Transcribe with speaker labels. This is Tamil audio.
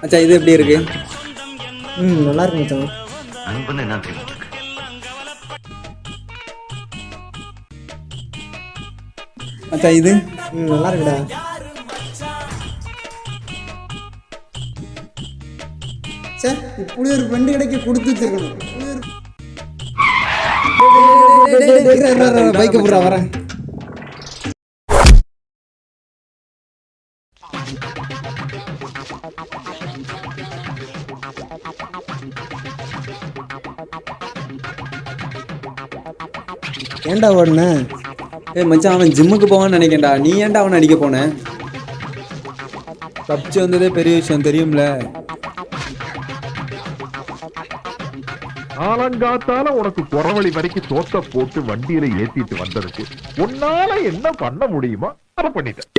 Speaker 1: மச்சான் இது எப்படி இருக்கு?
Speaker 2: நல்லா இருக்கு மச்சான்.
Speaker 3: அன்புன்னு என்ன தெரியும்?
Speaker 1: மச்சான் இது
Speaker 2: நல்லா இருக்குடா. சார் இப்படி ஒரு ஃப்ரெண்டு கிடைக்க கொடுத்து வச்சிருக்கணும். பைக்கை போடுறா வரேன். ஏன்டா ஓடுன?
Speaker 1: மச்சான் அவன் ஜிம்முக்கு போவான்னு நினைக்கேன்டா. நீ ஏன்டா அவனை அடிக்க போன? தப்பிச்சு வந்ததே பெரிய விஷயம் தெரியும்ல.
Speaker 4: காலங்காத்தால உனக்கு குறவழி வரைக்கும் தோட்ட போட்டு வண்டியில ஏத்திட்டு வந்ததுக்கு உன்னால என்ன பண்ண முடியுமோ அதை பண்ணிட்டேன்.